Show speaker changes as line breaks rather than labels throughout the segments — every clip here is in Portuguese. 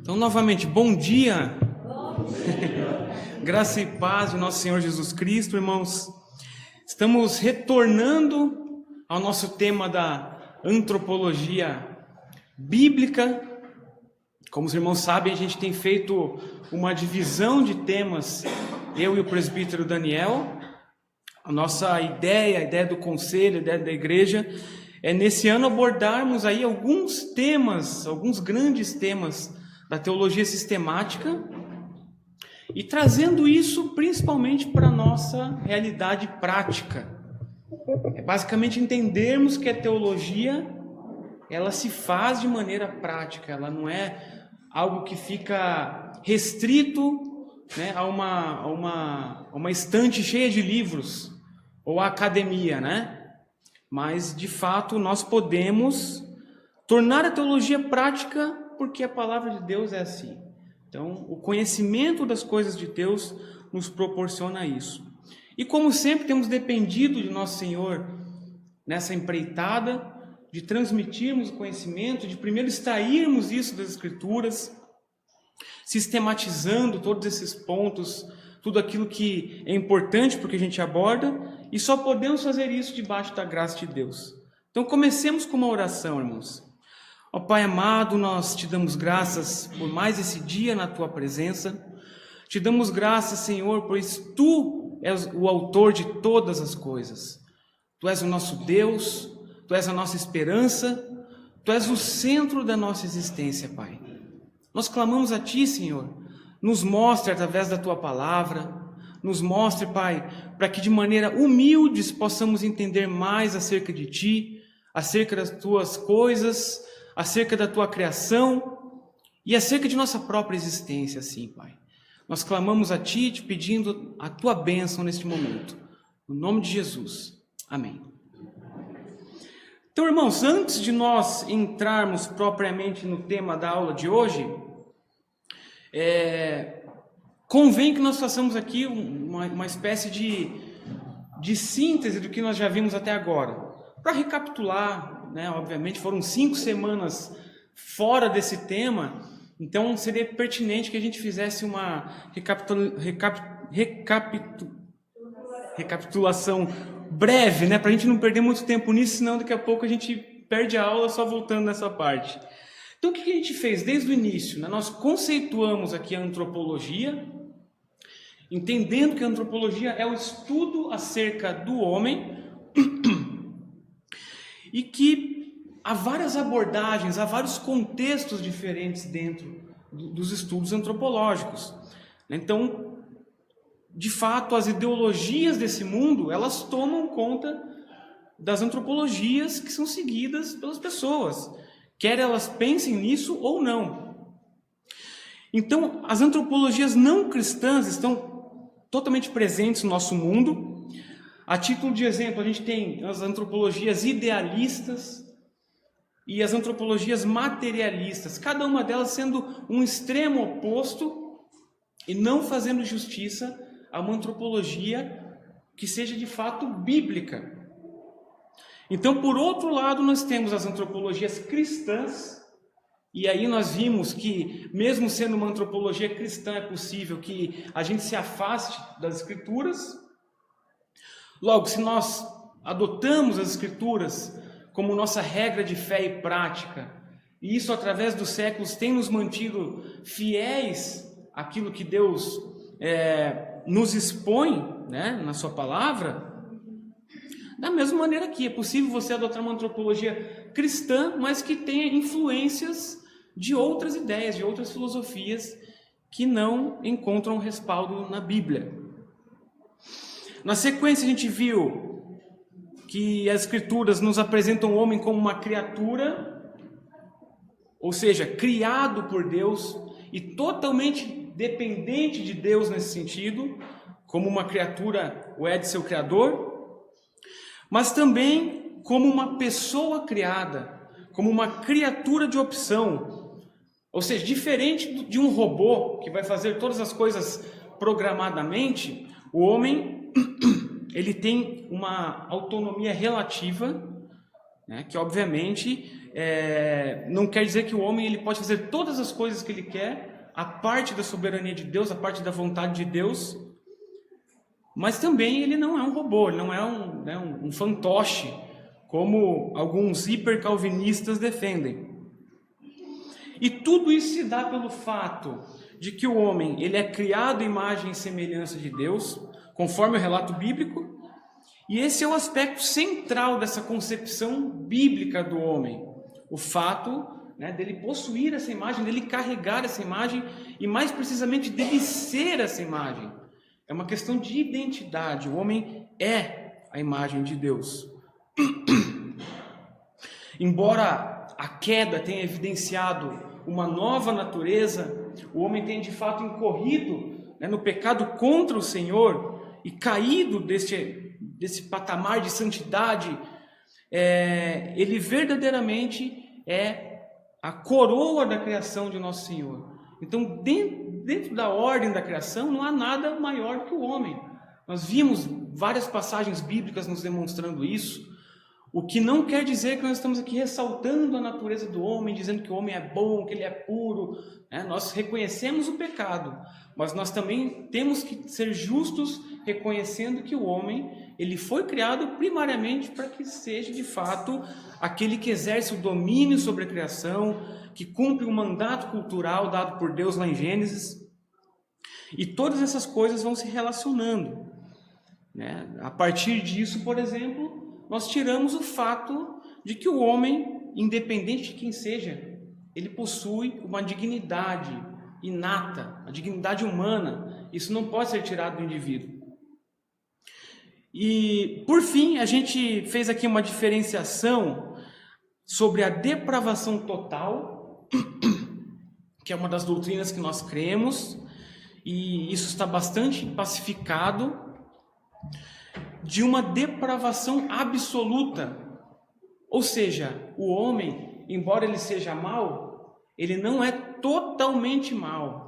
Então, novamente, bom dia. Bom dia. Graça e paz de nosso Senhor Jesus Cristo, irmãos. Estamos retornando ao nosso tema da antropologia bíblica. Como os irmãos sabem, a gente tem feito uma divisão de temas, eu e o presbítero Daniel. A nossa ideia, a ideia do conselho, a ideia da igreja, é nesse ano abordarmos aí alguns temas, alguns grandes temas da teologia sistemática e trazendo isso principalmente para a nossa realidade prática. É basicamente entendermos que a teologia, ela se faz de maneira prática, ela não é algo que fica restrito, né, a uma estante cheia de livros ou a academia, né? Mas, de fato, nós podemos tornar a teologia prática porque a palavra de Deus é assim. Então, o conhecimento das coisas de Deus nos proporciona isso. E, como sempre, temos dependido de nosso Senhor nessa empreitada de transmitirmos o conhecimento, de primeiro extrairmos isso das Escrituras, sistematizando todos esses pontos, tudo aquilo que é importante porque a gente aborda, e só podemos fazer isso debaixo da graça de Deus. Então comecemos com uma oração, irmãos. Ó Pai amado, nós te damos graças por mais esse dia na Tua presença. Te damos graças, Senhor, pois Tu és o autor de todas as coisas. Tu és o nosso Deus, Tu és a nossa esperança, Tu és o centro da nossa existência, Pai. Nós clamamos a Ti, Senhor, nos mostre através da Tua palavra, nos mostre, Pai, para que de maneira humilde possamos entender mais acerca de Ti, acerca das Tuas coisas, acerca da Tua criação e acerca de nossa própria existência, assim, Pai. Nós clamamos a Ti, te pedindo a Tua bênção neste momento. No nome de Jesus. Amém. Então, irmãos, antes de nós entrarmos propriamente no tema da aula de hoje, convém que nós façamos aqui uma espécie de síntese do que nós já vimos até agora. Para recapitular, né, obviamente foram 5 semanas fora desse tema, então seria pertinente que a gente fizesse uma recapitulação breve, né, para a gente não perder muito tempo nisso, senão daqui a pouco a gente perde a aula só voltando nessa parte. Então, o que a gente fez desde o início? Né? Nós conceituamos aqui a antropologia, entendendo que a antropologia é o estudo acerca do homem e que há várias abordagens, há vários contextos diferentes dentro dos estudos antropológicos. Então, de fato, as ideologias desse mundo, elas tomam conta das antropologias que são seguidas pelas pessoas, quer elas pensem nisso ou não. Então, as antropologias não cristãs estão totalmente presentes no nosso mundo. A título de exemplo, a gente tem as antropologias idealistas e as antropologias materialistas, cada uma delas sendo um extremo oposto e não fazendo justiça a uma antropologia que seja de fato bíblica. Então, por outro lado, nós temos as antropologias cristãs, e aí nós vimos que, mesmo sendo uma antropologia cristã, é possível que a gente se afaste das Escrituras. Logo, se nós adotamos as Escrituras como nossa regra de fé e prática, e isso através dos séculos tem nos mantido fiéis àquilo que Deus nos expõe, né, na sua palavra, da mesma maneira que é possível você adotar uma antropologia cristã, mas que tenha influências de outras ideias, de outras filosofias que não encontram respaldo na Bíblia. Na sequência a gente viu que as Escrituras nos apresentam o homem como uma criatura, ou seja, criado por Deus e totalmente dependente de Deus nesse sentido, como uma criatura o é de seu Criador, mas também como uma pessoa criada, como uma criatura de opção, ou seja, diferente de um robô que vai fazer todas as coisas programadamente, o homem ele tem uma autonomia relativa, né, que obviamente não quer dizer que o homem ele pode fazer todas as coisas que ele quer, a parte da soberania de Deus, a parte da vontade de Deus, mas também ele não é um robô, ele não é um fantoche, como alguns hipercalvinistas defendem. E tudo isso se dá pelo fato de que o homem ele é criado à imagem e semelhança de Deus, conforme o relato bíblico, e esse é o aspecto central dessa concepção bíblica do homem, o fato dele possuir essa imagem, dele carregar essa imagem e mais precisamente dele ser essa imagem. É uma questão de identidade, o homem é a imagem de Deus. Embora a queda tenha evidenciado uma nova natureza, o homem tem de fato incorrido no pecado contra o Senhor e caído desse patamar de santidade. Ele verdadeiramente é a coroa da criação de Nosso Senhor. Então, dentro da ordem da criação, não há nada maior que o homem. Nós vimos várias passagens bíblicas nos demonstrando isso, o que não quer dizer que nós estamos aqui ressaltando a natureza do homem, dizendo que o homem é bom, que ele é puro. Nós reconhecemos o pecado, mas nós também temos que ser justos, reconhecendo que o homem ele foi criado primariamente para que seja de fato aquele que exerce o domínio sobre a criação, que cumpre um mandato cultural dado por Deus lá em Gênesis. E todas essas coisas vão se relacionando. A partir disso, por exemplo, nós tiramos o fato de que o homem, independente de quem seja, ele possui uma dignidade inata, a dignidade humana. Isso não pode ser tirado do indivíduo. E, por fim, a gente fez aqui uma diferenciação sobre a depravação total, que é uma das doutrinas que nós cremos, e isso está bastante pacificado, de uma depravação absoluta. Ou seja, o homem, embora ele seja mau, ele não é totalmente mau.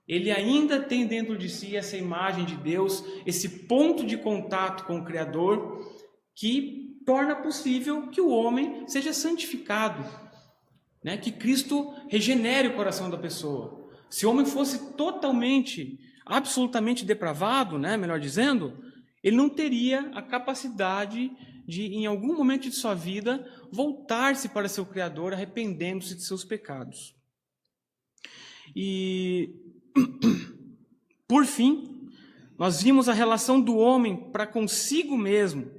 Ele ainda tem dentro de si essa imagem de Deus, esse ponto de contato com o Criador, que torna possível que o homem seja santificado, que Cristo regenere o coração da pessoa. Se o homem fosse totalmente, absolutamente depravado, melhor dizendo, ele não teria a capacidade de, em algum momento de sua vida, voltar-se para seu Criador, arrependendo-se de seus pecados. E, por fim, nós vimos a relação do homem para consigo mesmo,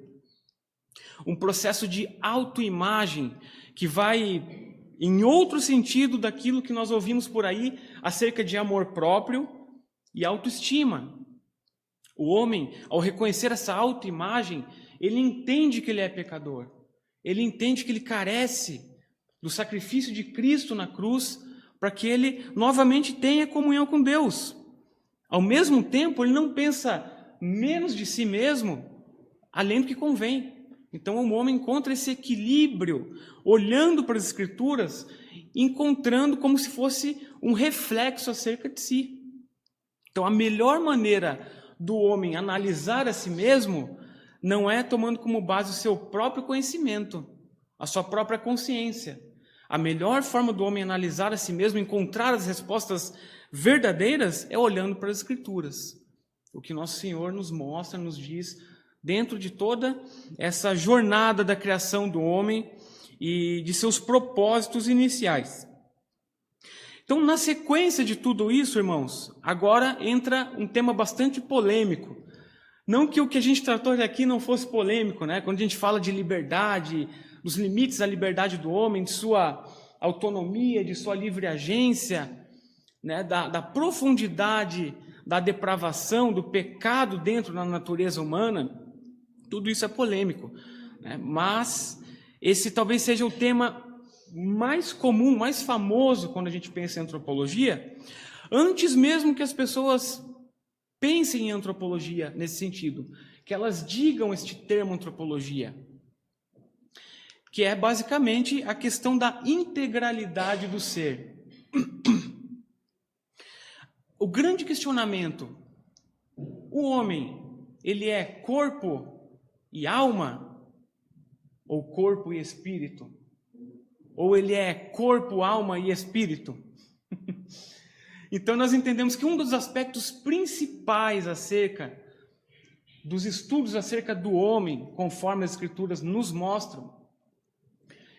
um processo de autoimagem que vai em outro sentido daquilo que nós ouvimos por aí acerca de amor próprio e autoestima. O homem, ao reconhecer essa autoimagem, ele entende que ele é pecador. Ele entende que ele carece do sacrifício de Cristo na cruz para que ele novamente tenha comunhão com Deus. Ao mesmo tempo, ele não pensa menos de si mesmo, além do que convém. Então, o homem encontra esse equilíbrio, olhando para as Escrituras, encontrando como se fosse um reflexo acerca de si. Então, a melhor maneira do homem analisar a si mesmo não é tomando como base o seu próprio conhecimento, a sua própria consciência. A melhor forma do homem analisar a si mesmo, encontrar as respostas verdadeiras, é olhando para as Escrituras. O que Nosso Senhor nos mostra, nos diz, dentro de toda essa jornada da criação do homem e de seus propósitos iniciais. Então, na sequência de tudo isso, irmãos, agora entra um tema bastante polêmico. Não que o que a gente tratou aqui não fosse polêmico, Quando a gente fala de liberdade, dos limites da liberdade do homem, de sua autonomia, de sua livre agência, da profundidade da depravação, do pecado dentro da natureza humana, tudo isso é polêmico. Mas esse talvez seja o tema mais comum, mais famoso quando a gente pensa em antropologia, antes mesmo que as pessoas pensem em antropologia nesse sentido, que elas digam este termo antropologia, que é basicamente a questão da integralidade do ser. O grande questionamento: o homem, ele é corpo e alma ou corpo e espírito? Ou ele é corpo, alma e espírito? Então nós entendemos que um dos aspectos principais acerca dos estudos acerca do homem, conforme as Escrituras nos mostram,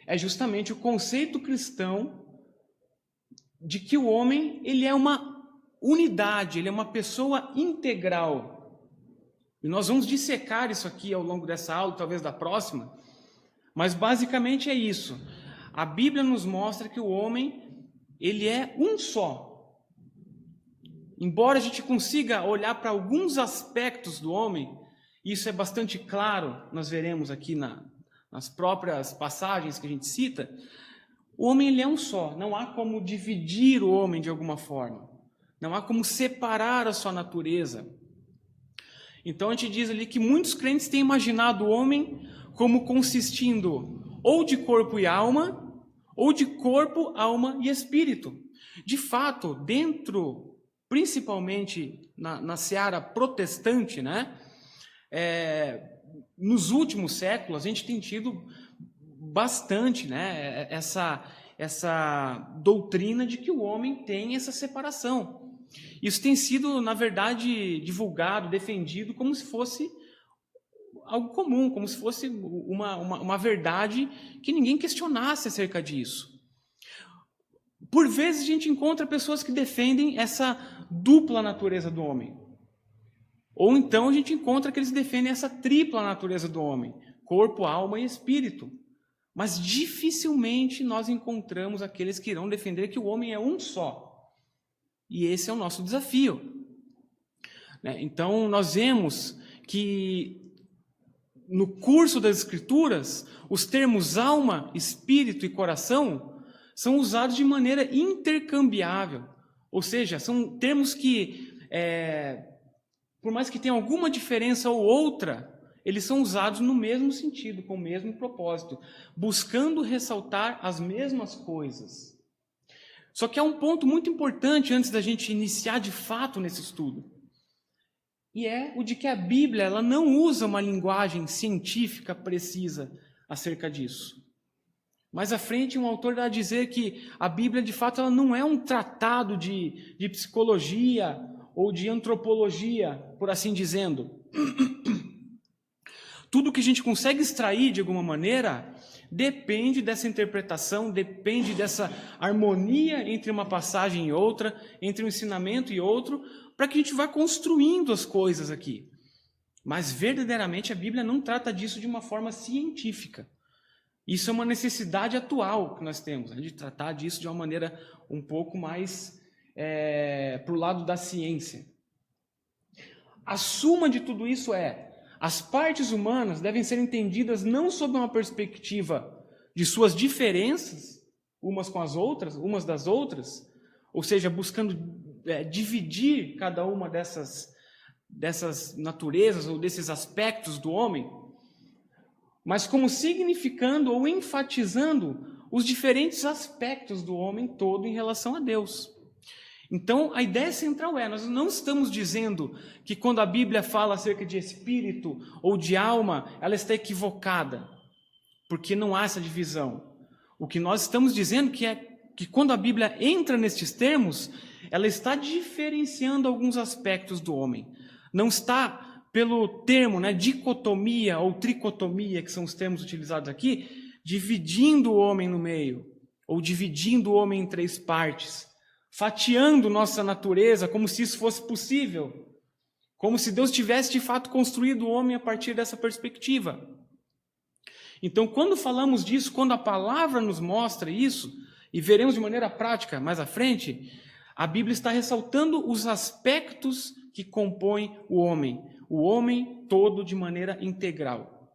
é justamente o conceito cristão de que o homem ele é uma unidade, ele é uma pessoa integral. E nós vamos dissecar isso aqui ao longo dessa aula, talvez da próxima, mas basicamente é isso. A Bíblia nos mostra que o homem ele é um só. Embora a gente consiga olhar para alguns aspectos do homem, isso é bastante claro, nós veremos aqui nas próprias passagens que a gente cita, o homem ele é um só, não há como dividir o homem de alguma forma, não há como separar a sua natureza. Então a gente diz ali que muitos crentes têm imaginado o homem como consistindo ou de corpo e alma, ou de corpo, alma e espírito. De fato, dentro, principalmente na seara protestante, né? Nos últimos séculos, a gente tem tido bastante, né? Essa doutrina de que o homem tem essa separação. Isso tem sido, na verdade, divulgado, defendido como se fosse algo comum, como se fosse uma verdade que ninguém questionasse acerca disso. Por vezes a gente encontra pessoas que defendem essa dupla natureza do homem. Ou então a gente encontra que eles defendem essa tripla natureza do homem, corpo, alma e espírito. Mas dificilmente nós encontramos aqueles que irão defender que o homem é um só. E esse é o nosso desafio. Então nós vemos que no curso das Escrituras, os termos alma, espírito e coração são usados de maneira intercambiável. Ou seja, são termos que, por mais que tenham alguma diferença ou outra, eles são usados no mesmo sentido, com o mesmo propósito, buscando ressaltar as mesmas coisas. Só que há um ponto muito importante antes da gente iniciar de fato nesse estudo. E é o de que a Bíblia ela não usa uma linguagem científica precisa acerca disso. Mais à frente, um autor vai dizer que a Bíblia, de fato, ela não é um tratado de psicologia ou de antropologia, por assim dizendo. Tudo que a gente consegue extrair, de alguma maneira, depende dessa interpretação, depende dessa harmonia entre uma passagem e outra, entre um ensinamento e outro, para que a gente vá construindo as coisas aqui. Mas, verdadeiramente, a Bíblia não trata disso de uma forma científica. Isso é uma necessidade atual que nós temos, de tratar disso de uma maneira um pouco mais para o lado da ciência. A suma de tudo isso as partes humanas devem ser entendidas não sob uma perspectiva de suas diferenças, umas com as outras, umas das outras, ou seja, buscando dividir cada uma dessas naturezas ou desses aspectos do homem, mas como significando ou enfatizando os diferentes aspectos do homem todo em relação a Deus. Então, a ideia central nós não estamos dizendo que quando a Bíblia fala acerca de espírito ou de alma, ela está equivocada, porque não há essa divisão. O que nós estamos dizendo é que quando a Bíblia entra nestes termos, ela está diferenciando alguns aspectos do homem. Não está, pelo termo dicotomia ou tricotomia, que são os termos utilizados aqui, dividindo o homem no meio, ou dividindo o homem em três partes, fatiando nossa natureza como se isso fosse possível, como se Deus tivesse de fato construído o homem a partir dessa perspectiva. Então, quando falamos disso, quando a palavra nos mostra isso, e veremos de maneira prática mais à frente, a Bíblia está ressaltando os aspectos que compõem o homem todo de maneira integral.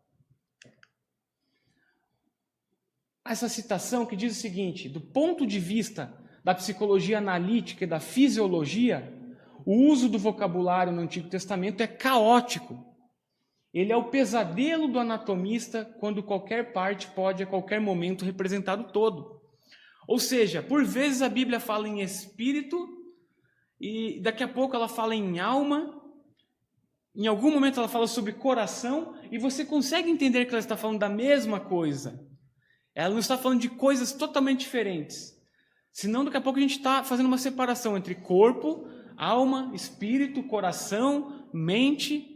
Essa citação que diz o seguinte: do ponto de vista da psicologia analítica e da fisiologia, o uso do vocabulário no Antigo Testamento é caótico. Ele é o pesadelo do anatomista quando qualquer parte pode a qualquer momento representar o todo. Ou seja, por vezes a Bíblia fala em espírito e daqui a pouco ela fala em alma, em algum momento ela fala sobre coração e você consegue entender que ela está falando da mesma coisa. Ela não está falando de coisas totalmente diferentes. Senão, daqui a pouco a gente está fazendo uma separação entre corpo, alma, espírito, coração, mente,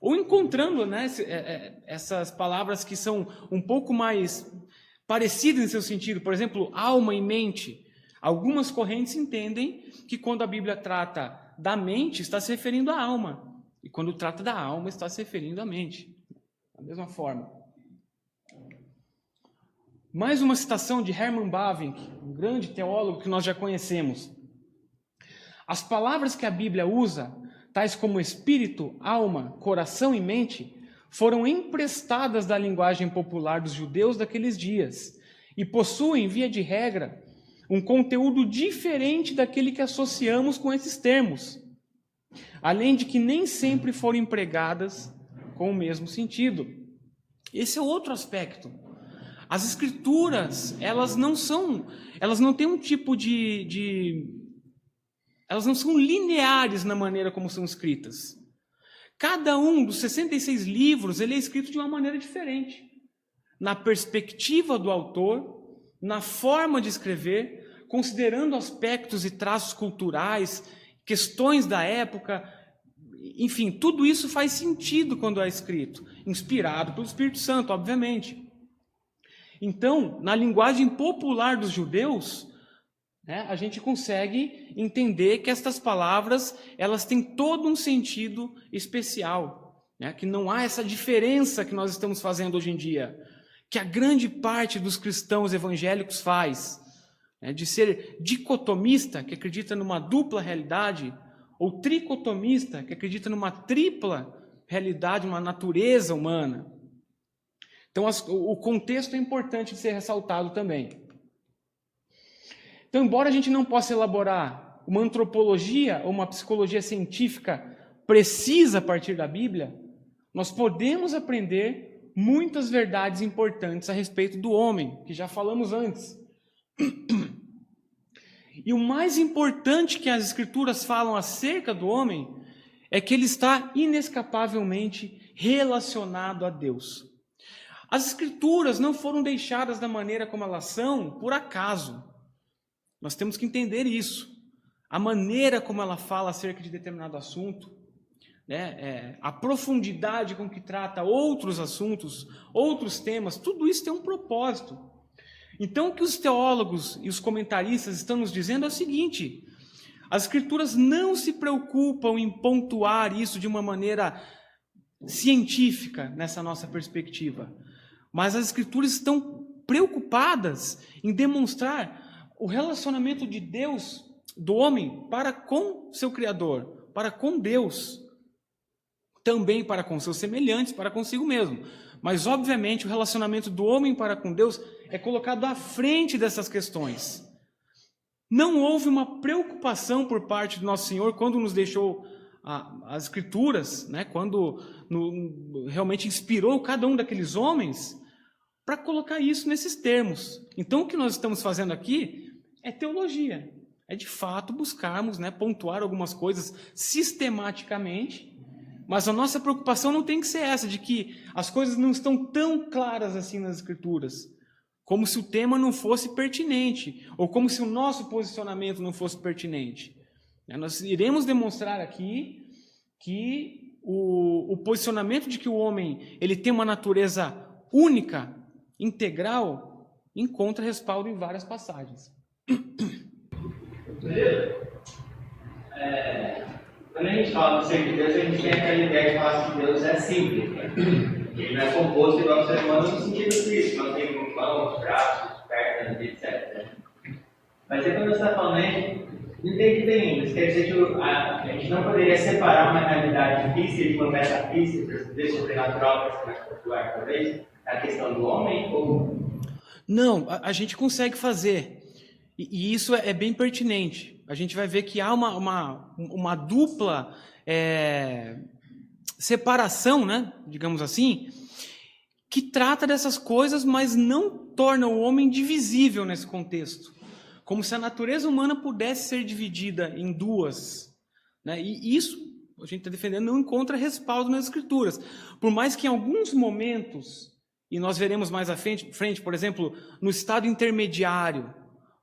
ou encontrando, né, essas palavras que são um pouco mais parecidas em seu sentido. Por exemplo, alma e mente. Algumas correntes entendem que quando a Bíblia trata da mente, está se referindo à alma. E quando trata da alma, está se referindo à mente. Da mesma forma. Mais uma citação de Herman Bavinck, um grande teólogo que nós já conhecemos. As palavras que a Bíblia usa, tais como espírito, alma, coração e mente, foram emprestadas da linguagem popular dos judeus daqueles dias e possuem, via de regra, um conteúdo diferente daquele que associamos com esses termos, além de que nem sempre foram empregadas com o mesmo sentido. Esse é outro aspecto. As escrituras, elas não têm um tipo elas não são lineares na maneira como são escritas. Cada um dos 66 livros, ele é escrito de uma maneira diferente. Na perspectiva do autor, na forma de escrever, considerando aspectos e traços culturais, questões da época, enfim, tudo isso faz sentido quando é escrito, inspirado pelo Espírito Santo, obviamente. Então, na linguagem popular dos judeus, né, a gente consegue entender que estas palavras, elas têm todo um sentido especial, né, que não há essa diferença que nós estamos fazendo hoje em dia, que a grande parte dos cristãos evangélicos faz, né, de ser dicotomista, que acredita numa dupla realidade, ou tricotomista, que acredita numa tripla realidade, uma natureza humana. Então, o contexto é importante de ser ressaltado também. Então, embora a gente não possa elaborar uma antropologia ou uma psicologia científica precisa a partir da Bíblia, nós podemos aprender muitas verdades importantes a respeito do homem, que já falamos antes. E o mais importante que as Escrituras falam acerca do homem é que ele está inescapavelmente relacionado a Deus. As Escrituras não foram deixadas da maneira como elas são por acaso. Nós temos que entender isso. A maneira como ela fala acerca de determinado assunto, né, a profundidade com que trata outros assuntos, outros temas, tudo isso tem um propósito. Então, o que os teólogos e os comentaristas estão nos dizendo é o seguinte: as Escrituras não se preocupam em pontuar isso de uma maneira científica nessa nossa perspectiva, mas as Escrituras estão preocupadas em demonstrar o relacionamento de Deus, do homem, para com seu Criador, para com Deus, também para com seus semelhantes, para consigo mesmo. Mas, obviamente, o relacionamento do homem para com Deus é colocado à frente dessas questões. Não houve uma preocupação por parte do nosso Senhor quando nos deixou as Escrituras, né, quando realmente inspirou cada um daqueles homens, para colocar isso nesses termos. Então, o que nós estamos fazendo aqui é teologia. É, de fato, buscarmos, né, pontuar algumas coisas sistematicamente, mas a nossa preocupação não tem que ser essa, de que as coisas não estão tão claras assim nas Escrituras, como se o tema não fosse pertinente, ou como se o nosso posicionamento não fosse pertinente. Nós iremos demonstrar aqui que o posicionamento de que o homem ele tem uma natureza única, integral, encontra respaldo em várias passagens.
Quando a gente fala do ser de Deus, a gente tem aquela ideia de falar que Deus é simples, né? Ele não é composto igual ao ser humano no sentido físico, não tem mãos, braços, pernas, etc. Mas aí quando você está falando, não entendi bem. Isso quer dizer que a gente não poderia separar uma realidade física de uma metafísica, de sobrenatural para ser mais popular, talvez, a questão do homem? Ou...
Não, a gente consegue fazer. E isso é bem pertinente. A gente vai ver que há uma dupla separação, né, digamos assim, que trata dessas coisas, mas não torna o homem divisível nesse contexto. Como se a natureza humana pudesse ser dividida em duas. Né? E isso, a gente está defendendo, não encontra respaldo nas Escrituras. Por mais que em alguns momentos, e nós veremos mais à frente, por exemplo, no estado intermediário.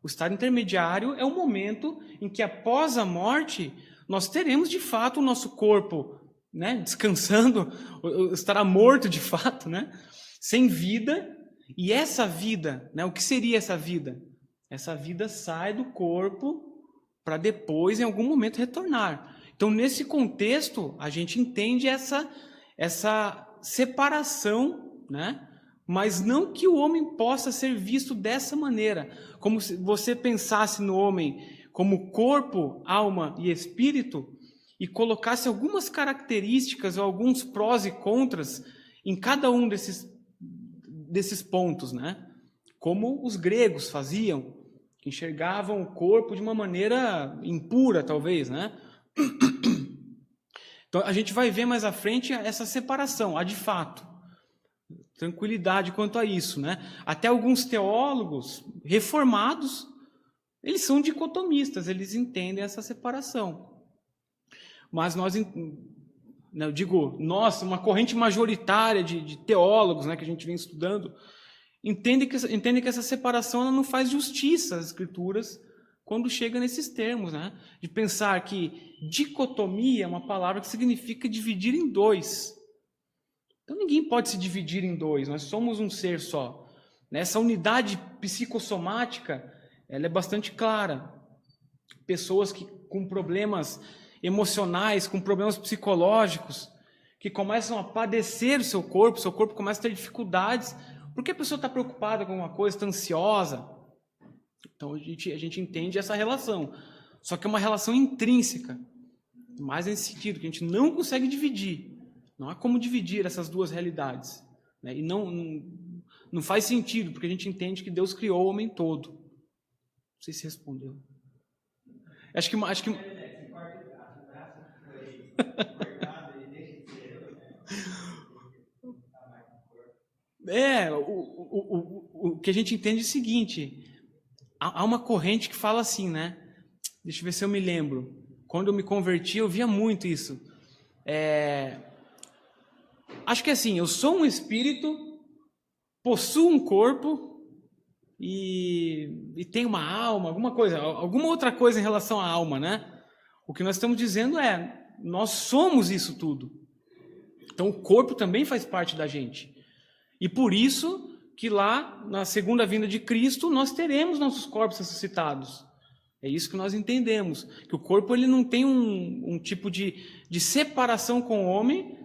O estado intermediário é o momento em que, após a morte, nós teremos de fato o nosso corpo, né, descansando, estará morto de fato, né, sem vida. E essa vida, né, o que seria essa vida? Essa vida sai do corpo para depois, em algum momento, retornar. Então, nesse contexto, a gente entende essa separação, né? Mas não que o homem possa ser visto dessa maneira, como se você pensasse no homem como corpo, alma e espírito, e colocasse algumas características ou alguns prós e contras em cada um desses pontos, né? Como os gregos faziam, que enxergavam o corpo de uma maneira impura, talvez, né? Então, a gente vai ver mais à frente essa separação, de fato. Tranquilidade quanto a isso, né? Até alguns teólogos reformados, eles são dicotomistas, eles entendem essa separação. Mas eu digo, uma corrente majoritária de teólogos, né, que a gente vem estudando, entende que essa separação ela não faz justiça às Escrituras quando chega nesses termos, né? De pensar que dicotomia é uma palavra que significa dividir em dois. Então ninguém pode se dividir em dois, nós somos um ser só. Essa unidade psicossomática, ela é bastante clara. Pessoas com problemas emocionais, com problemas psicológicos, que começam a padecer o seu corpo começa a ter dificuldades, porque a pessoa está preocupada com alguma coisa, está ansiosa. Então a gente entende essa relação. Só que é uma relação intrínseca, mais nesse sentido, que a gente não consegue dividir. Não há como dividir essas duas realidades, né? E não faz sentido, porque a gente entende que Deus criou o homem todo. Não sei se respondeu. Acho que o que a gente entende é o seguinte: há uma corrente que fala assim, né? Deixa eu ver se eu me lembro. Quando eu me converti, eu via muito isso. Acho que é assim, eu sou um espírito, possuo um corpo e tenho uma alma, alguma outra coisa em relação à alma, né? O que nós estamos dizendo nós somos isso tudo. Então o corpo também faz parte da gente. E por isso que lá, na segunda vinda de Cristo, nós teremos nossos corpos ressuscitados. É isso que nós entendemos, que o corpo ele não tem um tipo de separação com o homem,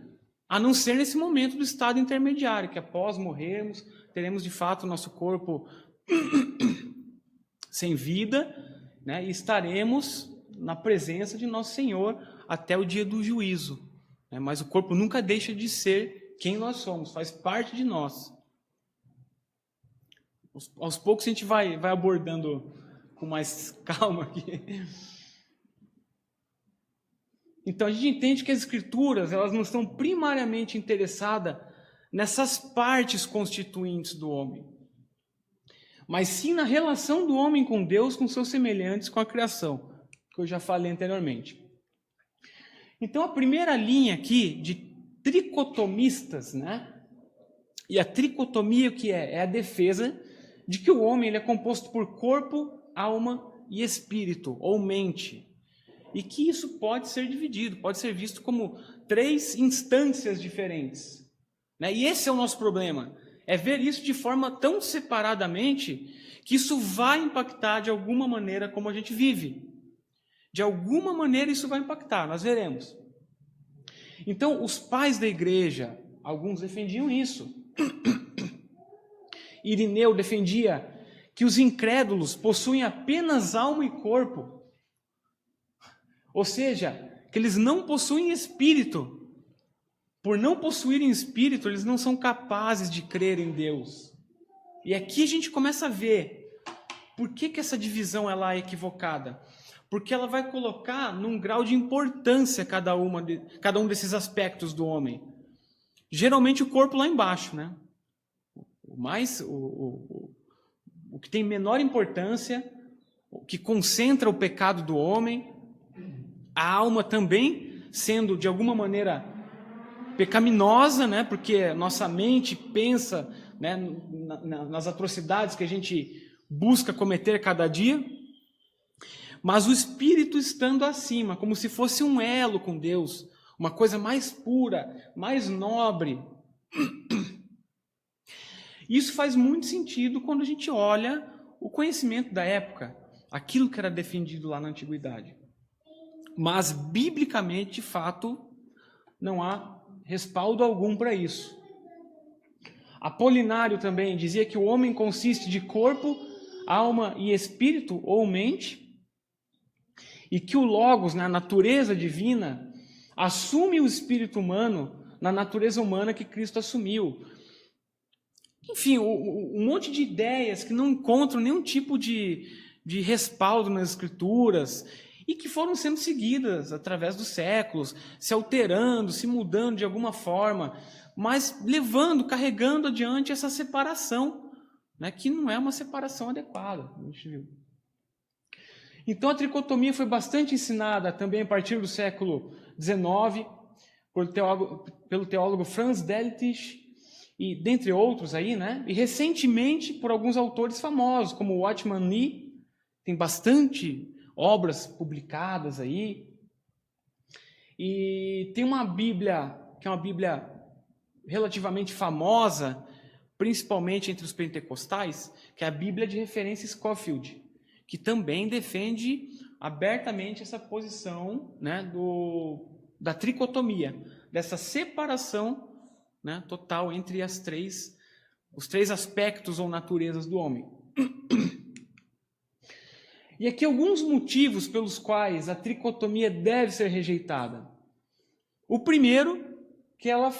a não ser nesse momento do estado intermediário, que após morrermos, teremos de fato o nosso corpo sem vida, né, e estaremos na presença de nosso Senhor até o dia do juízo. Né, mas o corpo nunca deixa de ser quem nós somos, faz parte de nós. Aos poucos a gente vai abordando com mais calma aqui. Então a gente entende que as Escrituras elas não estão primariamente interessadas nessas partes constituintes do homem, mas sim na relação do homem com Deus, com seus semelhantes, com a criação, que eu já falei anteriormente. Então a primeira linha aqui de tricotomistas, né? E a tricotomia o que é? É a defesa de que o homem ele é composto por corpo, alma e espírito, ou mente. E que isso pode ser dividido, pode ser visto como 3 instâncias diferentes. Né? E esse é o nosso problema, é ver isso de forma tão separadamente que isso vai impactar de alguma maneira como a gente vive. De alguma maneira isso vai impactar, nós veremos. Então, os pais da igreja, alguns defendiam isso. Irineu defendia que os incrédulos possuem apenas alma e corpo. Ou seja, que eles não possuem espírito. Por não possuírem espírito, eles não são capazes de crer em Deus. E aqui a gente começa a ver por que essa divisão ela é equivocada. Porque ela vai colocar num grau de importância cada um desses aspectos do homem. Geralmente o corpo lá embaixo, né? O que tem menor importância, o que concentra o pecado do homem, a alma também sendo de alguma maneira pecaminosa, né? Porque nossa mente pensa né, nas atrocidades que a gente busca cometer cada dia, mas o espírito estando acima, como se fosse um elo com Deus, uma coisa mais pura, mais nobre. Isso faz muito sentido quando a gente olha o conhecimento da época, aquilo que era defendido lá na antiguidade. Mas, biblicamente, de fato, não há respaldo algum para isso. Apolinário também dizia que o homem consiste de corpo, alma e espírito, ou mente, e que o Logos, na natureza divina, assume o espírito humano na natureza humana que Cristo assumiu. Enfim, um monte de ideias que não encontram nenhum tipo de respaldo nas Escrituras e que foram sendo seguidas através dos séculos, se alterando, se mudando de alguma forma, mas levando, carregando adiante essa separação, né, que não é uma separação adequada. A gente viu. Então a tricotomia foi bastante ensinada também a partir do século XIX pelo teólogo Franz Delitzsch, e dentre outros aí, né? E recentemente por alguns autores famosos, como Watchman Nee, tem bastante obras publicadas aí. E tem uma Bíblia, que é uma Bíblia relativamente famosa, principalmente entre os pentecostais, que é a Bíblia de referência Scofield, que também defende abertamente essa posição, né, da tricotomia, dessa separação, né, total entre os três aspectos ou naturezas do homem. E aqui alguns motivos pelos quais a tricotomia deve ser rejeitada. O primeiro, que ela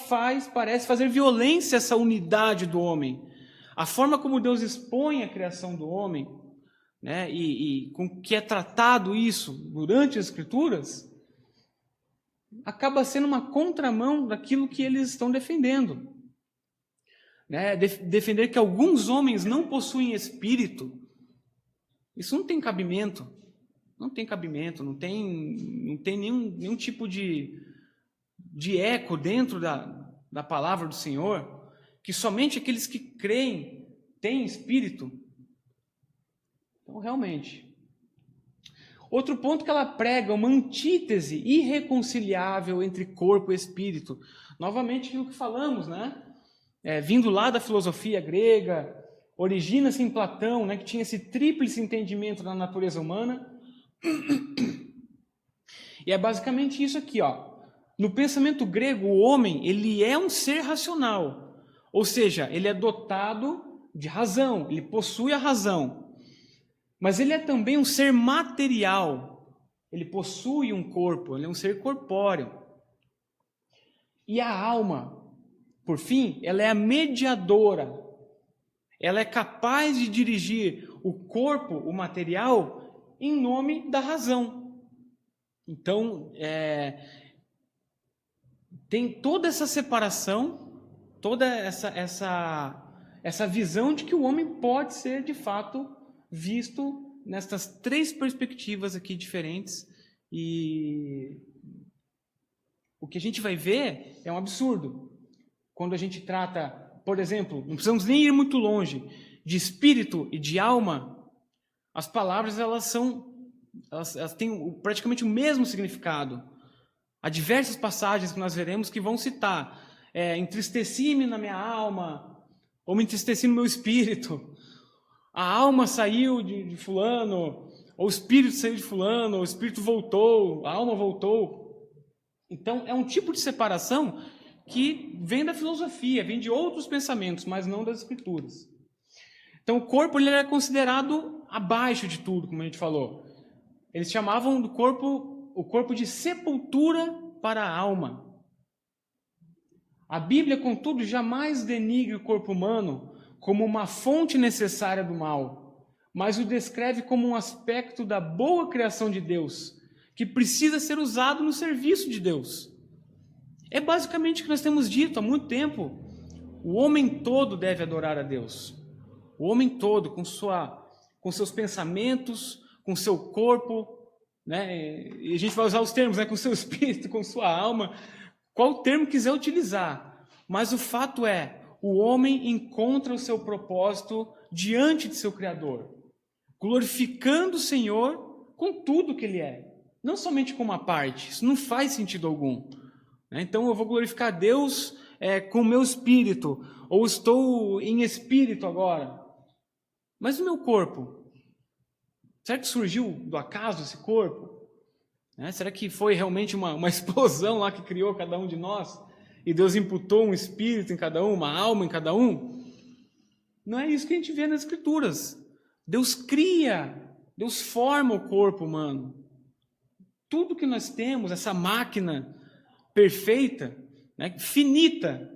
parece fazer violência a essa unidade do homem. A forma como Deus expõe a criação do homem, né, e com que é tratado isso durante as Escrituras, acaba sendo uma contramão daquilo que eles estão defendendo. Né? Defender que alguns homens não possuem espírito, isso não tem cabimento. Não tem cabimento, não tem nenhum tipo de eco dentro da palavra do Senhor, que somente aqueles que creem têm espírito. Então, realmente. Outro ponto que ela prega, uma antítese irreconciliável entre corpo e espírito. Novamente aquilo que falamos, né? Vindo lá da filosofia grega, origina-se em Platão, né, que tinha esse tríplice entendimento da natureza humana. E é basicamente isso aqui, ó. No pensamento grego, o homem, ele é um ser racional. Ou seja, ele é dotado de razão, ele possui a razão. Mas ele é também um ser material. Ele possui um corpo, ele é um ser corpóreo. E a alma, por fim, ela é a mediadora. Ela é capaz de dirigir o corpo, o material, em nome da razão. Então, tem toda essa separação, toda essa visão de que o homem pode ser, de fato, visto nestas três perspectivas aqui diferentes. E o que a gente vai ver é um absurdo. Quando a gente trata, por exemplo, não precisamos nem ir muito longe, de espírito e de alma, as palavras elas têm praticamente o mesmo significado. Há diversas passagens que nós veremos que vão citar entristeci-me na minha alma, ou me entristeci no meu espírito. A alma saiu de fulano, ou o espírito saiu de fulano, ou o espírito voltou, a alma voltou. Então, é um tipo de separação que vem da filosofia, vem de outros pensamentos, mas não das Escrituras. Então, o corpo ele era considerado abaixo de tudo, como a gente falou. Eles chamavam o corpo de sepultura para a alma. A Bíblia, contudo, jamais denigre o corpo humano como uma fonte necessária do mal, mas o descreve como um aspecto da boa criação de Deus, que precisa ser usado no serviço de Deus. É basicamente o que nós temos dito há muito tempo. O homem todo deve adorar a Deus. O homem todo, com seus pensamentos, com seu corpo, né? E a gente vai usar os termos, né? Com seu espírito, com sua alma, qual termo quiser utilizar. Mas o fato é, o homem encontra o seu propósito diante de seu Criador, glorificando o Senhor com tudo que Ele é, não somente com uma parte. Isso não faz sentido algum. Então eu vou glorificar Deus com o meu espírito, ou estou em espírito agora. Mas o meu corpo, será que surgiu do acaso esse corpo? Será que foi realmente uma explosão lá que criou cada um de nós? E Deus imputou um espírito em cada um, uma alma em cada um? Não é isso que a gente vê nas Escrituras. Deus cria, Deus forma o corpo humano. Tudo que nós temos, essa máquina perfeita, finita,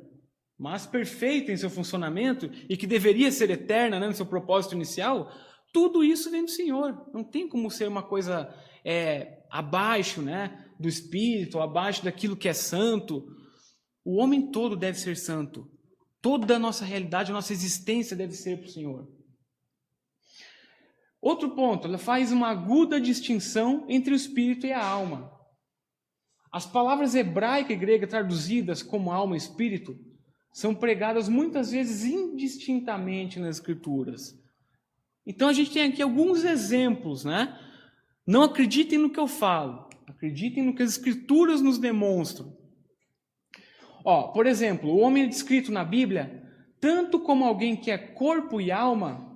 mas perfeita em seu funcionamento e que deveria ser eterna, no seu propósito inicial, tudo isso vem do Senhor. Não tem como ser uma coisa abaixo do Espírito, abaixo daquilo que é santo. O homem todo deve ser santo. Toda a nossa realidade, a nossa existência deve ser para o Senhor. Outro ponto, ela faz uma aguda distinção entre o espírito e a alma. As palavras hebraica e grega traduzidas como alma e espírito são pregadas muitas vezes indistintamente nas Escrituras. Então a gente tem aqui alguns exemplos, Não acreditem no que eu falo, acreditem no que as Escrituras nos demonstram. Por exemplo, o homem é descrito na Bíblia tanto como alguém que é corpo e alma,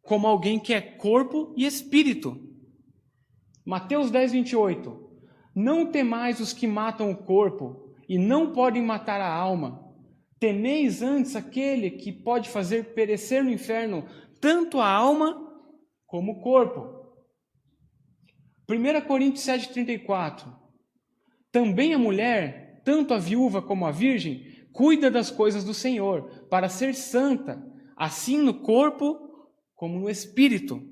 como alguém que é corpo e espírito. Mateus 10, 28. Não temais os que matam o corpo e não podem matar a alma. Temeis antes aquele que pode fazer perecer no inferno tanto a alma como o corpo. 1 Coríntios 7, 34. Também a mulher, tanto a viúva como a virgem, cuida das coisas do Senhor, para ser santa, assim no corpo como no espírito.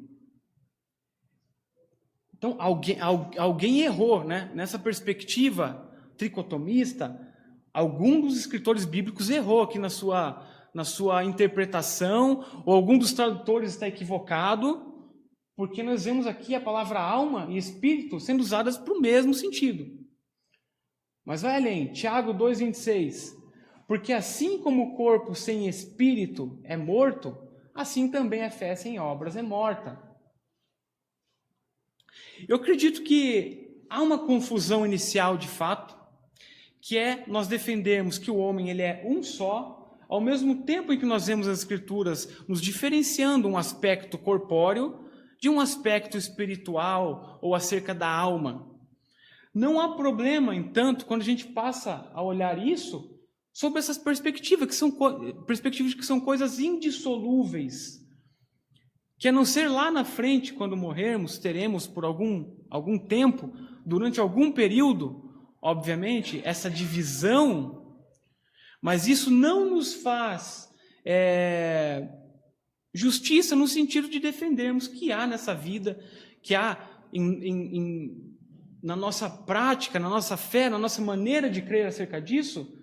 Então, alguém errou, nessa perspectiva tricotomista. Algum dos escritores bíblicos errou aqui na sua interpretação, ou algum dos tradutores está equivocado, porque nós vemos aqui a palavra alma e espírito sendo usadas para o mesmo sentido. Mas vai além, Tiago 2,26. Porque assim como o corpo sem espírito é morto, assim também a fé sem obras é morta. Eu acredito que há uma confusão inicial de fato, que é nós defendermos que o homem ele é um só, ao mesmo tempo em que nós vemos as Escrituras nos diferenciando um aspecto corpóreo de um aspecto espiritual ou acerca da alma. Não há problema, entanto, quando a gente passa a olhar isso sob essas perspectivas, perspectivas que são coisas indissolúveis, que a não ser lá na frente, quando morrermos, teremos por algum tempo, durante algum período, obviamente, essa divisão, mas isso não nos faz justiça no sentido de defendermos que há nessa vida, que há na nossa prática, na nossa fé, na nossa maneira de crer acerca disso,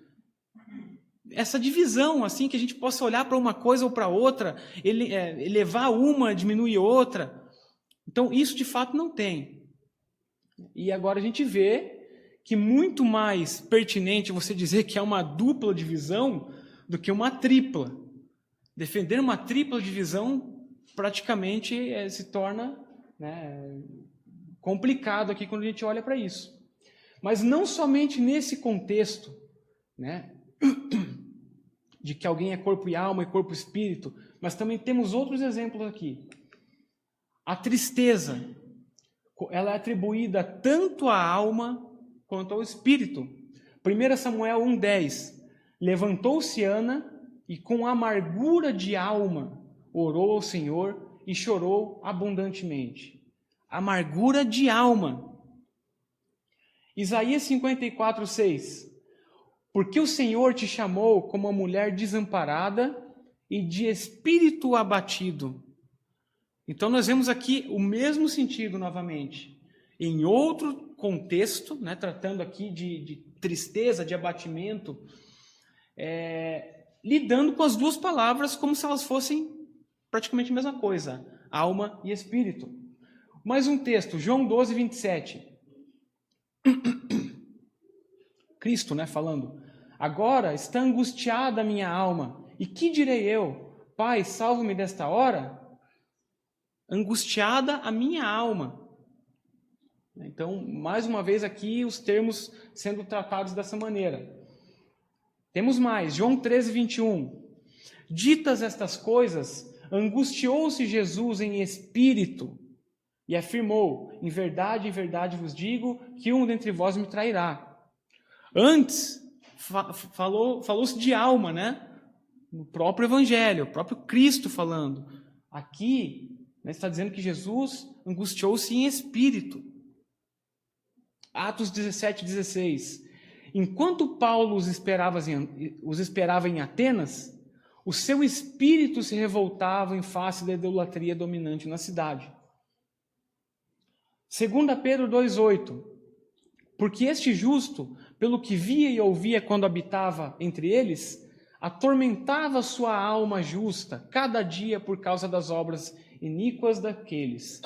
essa divisão, assim, que a gente possa olhar para uma coisa ou para outra, elevar uma, diminuir outra. Então, isso de fato não tem. E agora a gente vê que muito mais pertinente você dizer que é uma dupla divisão do que uma tripla. Defender uma tripla divisão praticamente se torna complicado aqui quando a gente olha para isso. Mas não somente nesse contexto, de que alguém é corpo e alma e corpo e espírito, mas também temos outros exemplos aqui. A tristeza, ela é atribuída tanto à alma quanto ao espírito. 1 Samuel 1,10. Levantou-se Ana e com amargura de alma orou ao Senhor e chorou abundantemente. Amargura de alma. Isaías 54,6. Porque o Senhor te chamou como uma mulher desamparada e de espírito abatido. Então nós vemos aqui o mesmo sentido novamente. Em outro contexto, tratando aqui de tristeza, de abatimento, lidando com as duas palavras como se elas fossem praticamente a mesma coisa, alma e espírito. Mais um texto, João 12, 27. Cristo, falando. Agora está angustiada a minha alma, E que direi eu? Pai, salva-me desta hora? Angustiada a minha alma. Então, mais uma vez aqui, os termos sendo tratados dessa maneira. Temos mais, João 13, 21. Ditas estas coisas, angustiou-se Jesus em espírito e afirmou, em verdade vos digo, que um dentre vós me trairá. Antes, falou-se de alma, né? No próprio Evangelho, o próprio Cristo falando. Aqui, está dizendo que Jesus angustiou-se em espírito. Atos 17, 16. Enquanto Paulo os esperava em Atenas, o seu espírito se revoltava em face da idolatria dominante na cidade. 2 Pedro 2,8. Porque este justo, pelo que via e ouvia quando habitava entre eles, atormentava sua alma justa, cada dia por causa das obras iníquas daqueles.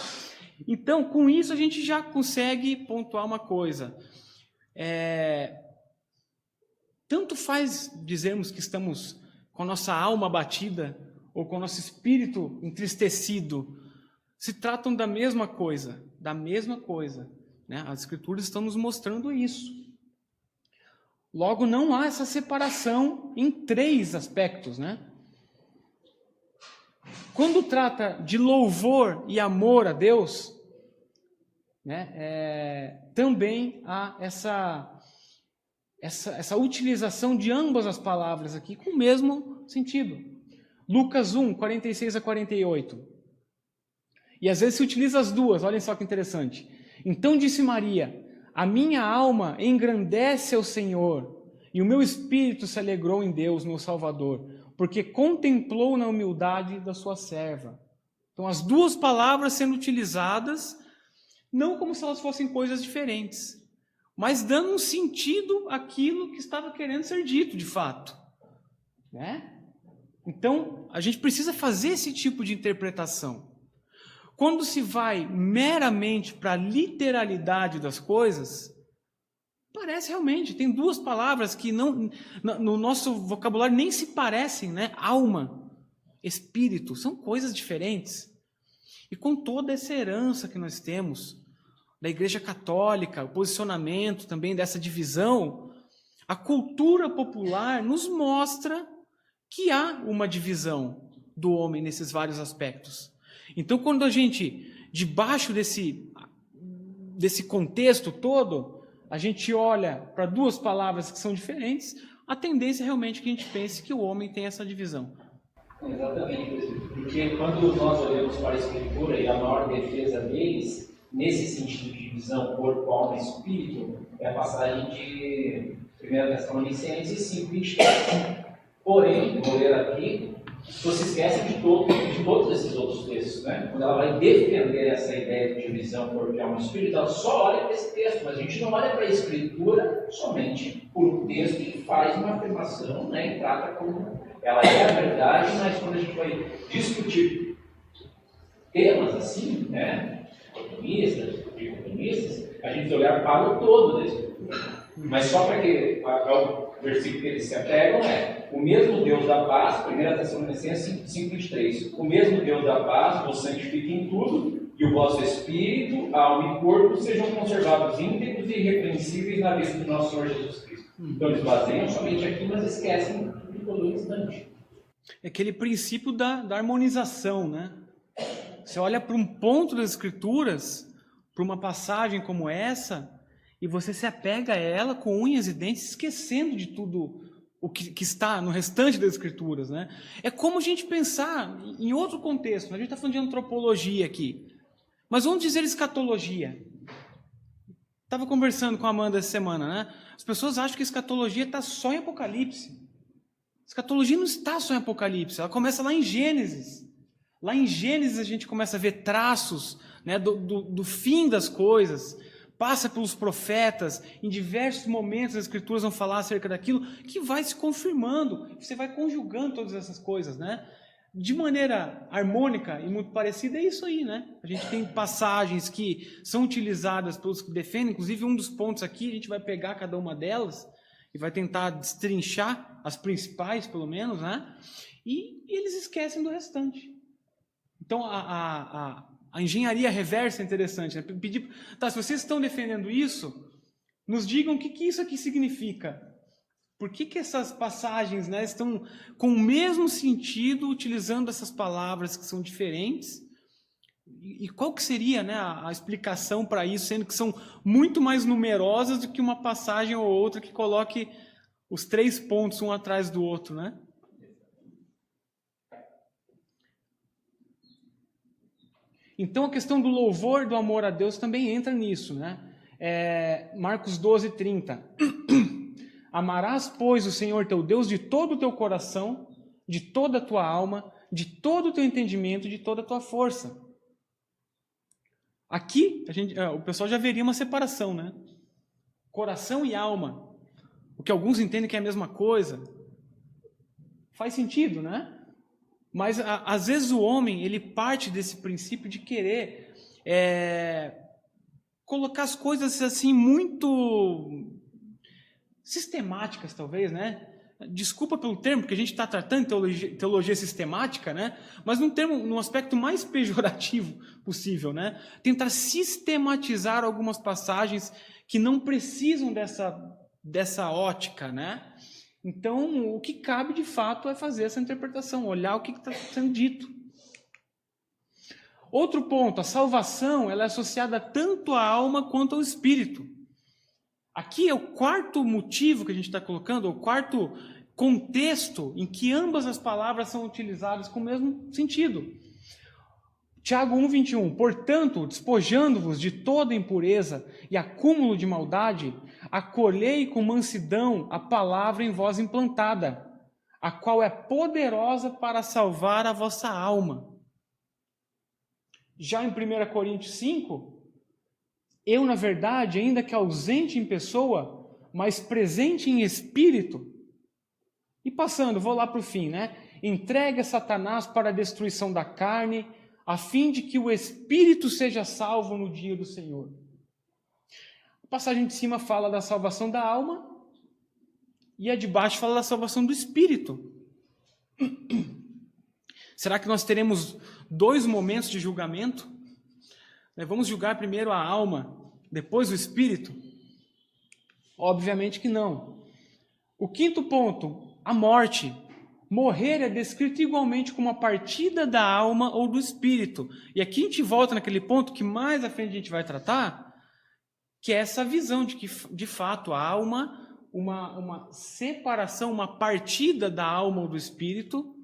Então, com isso a gente já consegue pontuar uma coisa. Tanto faz dizermos que estamos com a nossa alma abatida ou com o nosso espírito entristecido, se tratam da mesma coisa, né? As Escrituras estão nos mostrando isso. Logo, não há essa separação em 3 aspectos, né? Quando trata de louvor e amor a Deus, né, também há essa utilização de ambas as palavras aqui com o mesmo sentido. Lucas 1, 46 a 48. E às vezes se utiliza as duas, olhem só que interessante. Então disse Maria, a minha alma engrandece ao Senhor, e o meu espírito se alegrou em Deus, meu Salvador, porque contemplou na humildade da sua serva. Então as duas palavras sendo utilizadas, não como se elas fossem coisas diferentes, mas dando um sentido àquilo que estava querendo ser dito de fato, né? Então, a gente precisa fazer esse tipo de interpretação. Quando se vai meramente para a literalidade das coisas, parece realmente, tem 2 palavras que não, no nosso vocabulário nem se parecem, né? Alma, espírito, são coisas diferentes. E com toda essa herança que nós temos da Igreja Católica, o posicionamento também dessa divisão, a cultura popular nos mostra que há uma divisão do homem nesses vários aspectos. Então, quando a gente, debaixo desse contexto todo, a gente olha para 2 palavras que são diferentes, a tendência é realmente que a gente pense que o homem tem essa divisão.
Exatamente, porque quando nós olhamos para a Escritura e a maior defesa deles, nesse sentido de divisão corpo, alma e espírito, é a passagem de 1 Tessalonicenses 5, 23. Porém, vou ler aqui, você esquece de todos esses outros textos, né? Quando ela vai defender essa ideia de divisão corpo, alma e espírito, ela só olha para esse texto, mas a gente não olha para a Escritura somente por um texto que faz uma afirmação, né? E trata como ela é a verdade, mas quando a gente vai discutir temas assim, né? Economistas, a gente olhar para o todo da Escritura. Mas só para que o versículo que eles se apegam o mesmo Deus da paz, 1 Tessalonicenses 5:23, o mesmo Deus da paz vos santifique em tudo, e o vosso espírito, alma e corpo sejam conservados íntegros e irrepreensíveis na vista do nosso Senhor Jesus Cristo. Então eles baseiam somente aqui, mas esquecem de todo o instante.
É aquele princípio da harmonização, né? Você olha para um ponto das Escrituras, para uma passagem como essa, e você se apega a ela com unhas e dentes, esquecendo de tudo o que está no restante das Escrituras, né? É como a gente pensar em outro contexto. A gente está falando de antropologia aqui, mas vamos dizer escatologia. Estava conversando com a Amanda essa semana, né? As pessoas acham que escatologia está só em Apocalipse. Escatologia não está só em Apocalipse, ela começa lá em Gênesis. Lá em Gênesis a gente começa a ver traços, né, do fim das coisas, passa pelos profetas, em diversos momentos as Escrituras vão falar acerca daquilo, que vai se confirmando, você vai conjugando todas essas coisas, né? De maneira harmônica e muito parecida, é isso aí, né? A gente tem passagens que são utilizadas pelos que defendem, inclusive um dos pontos aqui, a gente vai pegar cada uma delas, e vai tentar destrinchar as principais, pelo menos, né? E eles esquecem do restante. Então, a engenharia reversa é interessante, né? Pedir, tá, se vocês estão defendendo isso, nos digam o que isso aqui significa. Por que essas passagens, né, estão com o mesmo sentido, utilizando essas palavras que são diferentes? E qual que seria, né, a explicação para isso, sendo que são muito mais numerosas do que uma passagem ou outra que coloque os 3 pontos um atrás do outro, né? Então a questão do louvor, do amor a Deus também entra nisso, né? Marcos 12:30. Amarás, pois, o Senhor teu Deus de todo o teu coração, de toda a tua alma, de todo o teu entendimento, de toda a tua força. Aqui, o pessoal já veria uma separação, né? Coração e alma. O que alguns entendem que é a mesma coisa. Faz sentido, né? Mas, às vezes, o homem, ele parte desse princípio de querer colocar as coisas assim muito sistemáticas, talvez, né? Desculpa pelo termo, porque a gente está tratando de teologia sistemática, né? Mas num aspecto mais pejorativo possível, né? Tentar sistematizar algumas passagens que não precisam dessa ótica, né? Então, o que cabe de fato é fazer essa interpretação, olhar o que está sendo dito. Outro ponto, a salvação ela é associada tanto à alma quanto ao espírito. Aqui é o quarto motivo que a gente está colocando, o quarto contexto em que ambas as palavras são utilizadas com o mesmo sentido. Tiago 1:21. Portanto, despojando-vos de toda impureza e acúmulo de maldade, acolhei com mansidão a palavra em vós implantada, a qual é poderosa para salvar a vossa alma. Já em 1 Coríntios 5, eu, na verdade, ainda que ausente em pessoa, mas presente em espírito. E passando, vou lá para o fim, né? Entregue a Satanás para a destruição da carne, a fim de que o espírito seja salvo no dia do Senhor. A passagem de cima fala da salvação da alma e a de baixo fala da salvação do espírito. Será que nós teremos 2 momentos de julgamento? Vamos julgar primeiro a alma, depois o espírito? Obviamente que não. O quinto ponto, a morte. Morrer é descrito igualmente como a partida da alma ou do espírito. E aqui a gente volta naquele ponto que mais à frente a gente vai tratar, que é essa visão de que, de fato, há uma separação, uma partida da alma ou do espírito,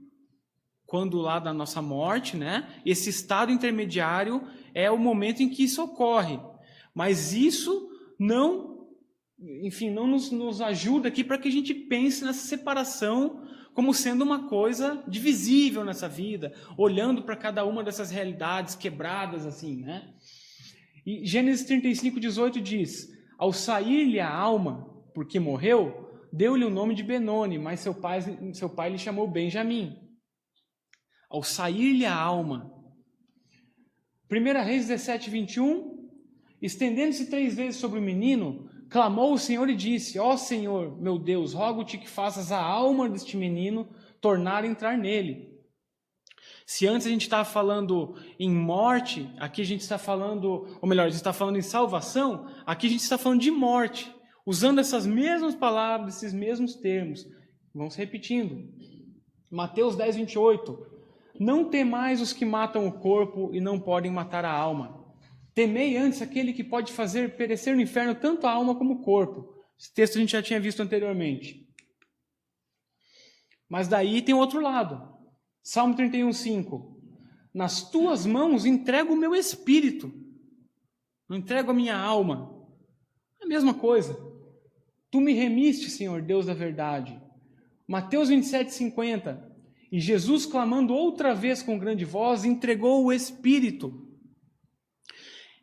quando lá da nossa morte, né? Esse estado intermediário é o momento em que isso ocorre. Mas isso não nos ajuda aqui para que a gente pense nessa separação como sendo uma coisa divisível nessa vida, olhando para cada uma dessas realidades quebradas assim, né? E Gênesis 35:18 diz: ao sair-lhe a alma, porque morreu, deu-lhe o nome de Benoni, mas seu pai lhe chamou Benjamim. Ao sair-lhe a alma. 1 Reis 17:21, estendendo-se 3 vezes sobre o menino, clamou o Senhor e disse: ó Senhor, meu Deus, rogo-te que faças a alma deste menino tornar a entrar nele. Se antes a gente estava falando em morte, aqui a gente está falando, ou melhor, a gente está falando em salvação, aqui a gente está falando de morte, usando essas mesmas palavras, esses mesmos termos. Vamos repetindo. Mateus 10:28. Não temais os que matam o corpo e não podem matar a alma. Temei antes aquele que pode fazer perecer no inferno tanto a alma como o corpo. Esse texto a gente já tinha visto anteriormente. Mas daí tem o outro lado. Salmo 31:5. Nas tuas mãos entrego o meu espírito. Não entrego a minha alma. É a mesma coisa. Tu me remiste, Senhor, Deus da verdade. Mateus 27:50. E Jesus, clamando outra vez com grande voz, entregou o espírito.